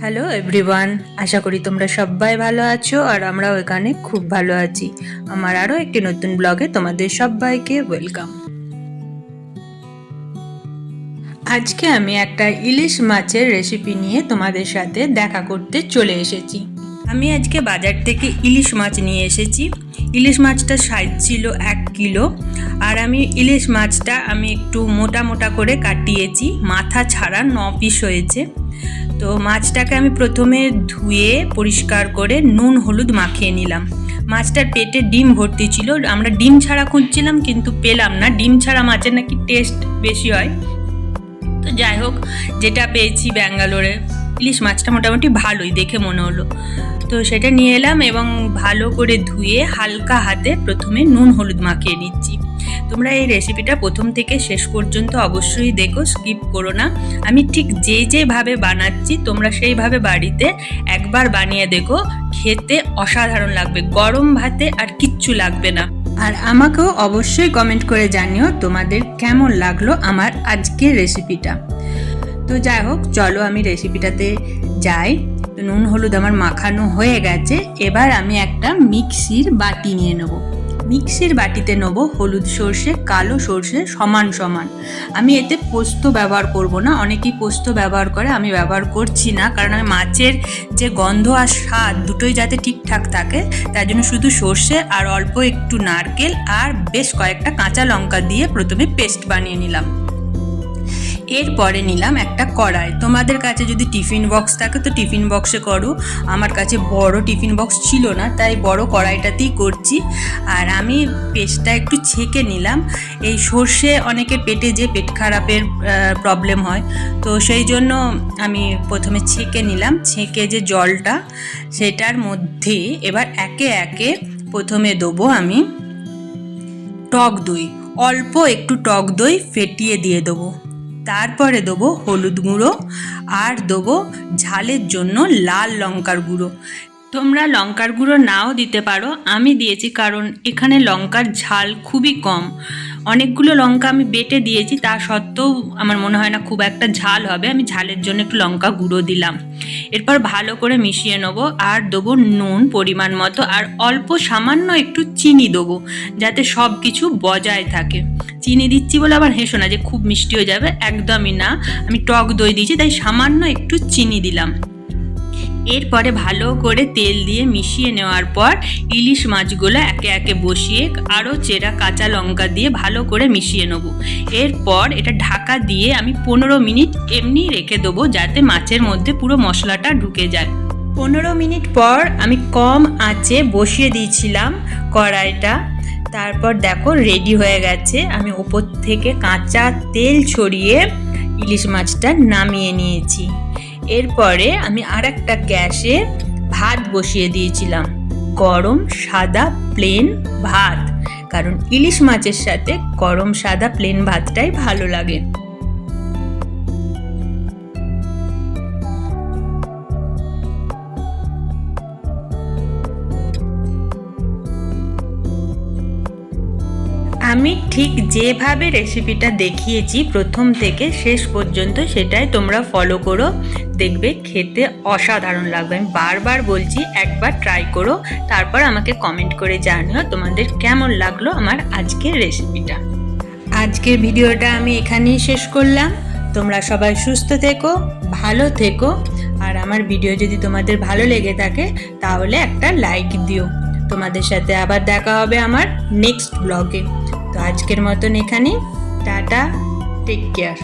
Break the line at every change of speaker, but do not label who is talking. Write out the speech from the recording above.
Hello everyone, আশা করি তোমরা সবাই ভালো আছো আর আমরাও এখানে খুব ভালো আছি। আমার আরও একটি নতুন ব্লগে তোমাদের সবাইকে ওয়েলকাম। আজকে আমি একটা ইলিশ মাছের রেসিপি নিয়ে তোমাদের সাথে দেখা করতে চলে এসেছি। আমি আজকে বাজার থেকে ইলিশ মাছ নিয়ে এসেছি। ইলিশ মাছটা সাইজ ছিল 1 কিলো। আর আমি ইলিশ মাছটা একটু মোটা মোটা করে কাটিয়েছি, মাথা ছাড়া 9 পিস হয়েছে। তো মাছটাকে আমি প্রথমে ধুয়ে পরিষ্কার করে নুন হলুদ মাখিয়ে নিলাম। মাছটার পেটে ডিম ভর্তি ছিল, আমরা ডিম ছাড়া খুঁজছিলাম কিন্তু পেলাম না। ডিম ছাড়া মাছের নাকি টেস্ট বেশি হয়। তো যাই হোক, যেটা পেয়েছি ব্যাঙ্গালোরে, ইলিশ মাছটা মোটামুটি ভালোই দেখে মনে হলো। তো সেটা নিয়ে এলাম এবং ভালো করে ধুয়ে হালকা হাতে প্রথমে নুন হলুদ মাখিয়ে নিচ্ছি। তোমরা এই রেসিপিটা প্রথম থেকে শেষ পর্যন্ত অবশ্যই দেখো, স্কিপ করো না। আমি ঠিক যেভাবে বানাচ্ছি তোমরা সেইভাবে বাড়িতে একবার বানিয়ে দেখো, খেতে অসাধারণ লাগবে। গরম ভাতে আর কিচ্ছু লাগবে না। আর আমাকেও অবশ্যই কমেন্ট করে জানিও তোমাদের কেমন লাগলো আমার আজকের রেসিপিটা। তো যাই হোক, চলো আমি রেসিপিটাতে যাই। তো নুন হলুদ আমার মাখানো হয়ে গেছে। এবার আমি একটা মিক্সির বাটি নিয়ে নেব। মিক্সির বাটিতে নেব হলুদ সর্ষে, কালো সর্ষে সমান সমান। আমি এতে পোস্ত ব্যবহার করব না, অনেকেই পোস্ত ব্যবহার করে, আমি ব্যবহার করছি না। কারণ আমি মাছের যে গন্ধ আর স্বাদ দুটোই যাতে ঠিকঠাক থাকে, তার জন্য শুধু সর্ষে আর অল্প একটু নারকেল আর বেশ কয়েকটা কাঁচা লঙ্কা দিয়ে প্রথমে পেস্ট বানিয়ে নিলাম। এরপরে নিলাম একটা কড়াই। তোমাদের কাছে যদি টিফিন বক্স থাকে তো টিফিন বক্সে করো। আমার কাছে বড় টিফিন বক্স ছিল না, তাই বড় কড়াইটাতেই করছি। আর আমি পেস্টটা একটু ছেঁকে নিলাম। এই সর্ষে অনেকের পেটে যে পেট খারাপের প্রবলেম হয়, তো সেই জন্য আমি প্রথমে ছেঁকে নিলাম। ছেঁকে যে জলটা, সেটার মধ্যে এবার একে একে প্রথমে দেবো আমি টক দই। অল্প একটু টক দই ফেটিয়ে দিয়ে দেবো। তারপরে দেবো হলুদ গুঁড়ো আর দেবো ঝালের জন্য লাল লঙ্কার গুঁড়ো। তোমরা লঙ্কার গুঁড়ো নাও দিতে পারো, আমি দিয়েছি কারণ এখানে লঙ্কার ঝাল খুবই কম। অনেকগুলো লঙ্কা আমি বেটে দিয়েছি, তা সত্ত্বেও আমার মনে হয় না খুব একটা ঝাল হবে। আমি ঝালের জন্য একটু লঙ্কা গুঁড়ো দিলাম। এরপর ভালো করে মিশিয়ে নেবো আর দেবো নুন পরিমাণ মতো, আর অল্প সামান্য একটু চিনি দেবো যাতে সব কিছু বজায় থাকে। চিনি দিচ্ছি বলে আবার হেসো না যে খুব মিষ্টি হয়ে যাবে, একদমই না। আমি টক দই দিয়েছি তাই সামান্য একটু চিনি দিলাম। এরপরে ভালো করে তেল দিয়ে মিশিয়ে নেওয়ার পর ইলিশ মাছগুলো একে একে বসিয়ে আরও চেরা কাঁচা লঙ্কা দিয়ে ভালো করে মিশিয়ে নেব। এরপর এটা ঢাকা দিয়ে আমি 15 মিনিট এমনি রেখে দেবো যাতে মাছের মধ্যে পুরো মশলাটা ঢুকে যায়। 15 মিনিট পর আমি কম আঁচে বসিয়ে দিয়েছিলাম কড়াইটা। তারপর দেখো রেডি হয়ে গেছে। আমি ওপর থেকে কাঁচা তেল ছড়িয়ে ইলিশ মাছটা নামিয়ে নিয়েছি। এরপরে আমি আরেকটা গ্যাসে ভাত বসিয়ে দিয়েছিলাম, গরম সাদা প্লেন ভাত। কারণ ইলিশ মাছের সাথে গরম সাদা প্লেন ভাতটাই ভালো লাগে। আমি ঠিক যেভাবে রেসিপিটা দেখিয়েছি প্রথম থেকে শেষ পর্যন্ত, সেটাই তোমরা ফলো করো, দেখবে খেতে অসাধারণ লাগবে। আমি বারবার বলছি একবার ট্রাই করো, তারপর আমাকে কমেন্ট করে জানিও তোমাদের কেমন লাগলো আমার আজকের রেসিপিটা। আজকের ভিডিওটা আমি এখানেই শেষ করলাম। তোমরা সবাই সুস্থ থেকো, ভালো থেকো। আর আমার ভিডিও যদি তোমাদের ভালো লেগে থাকে তাহলে একটা লাইক দিও। তোমাদের সাথে আবার দেখা হবে আমার নেক্সট ব্লগে। তো আজকের মতন এখানে টাটা, টেক কেয়ার।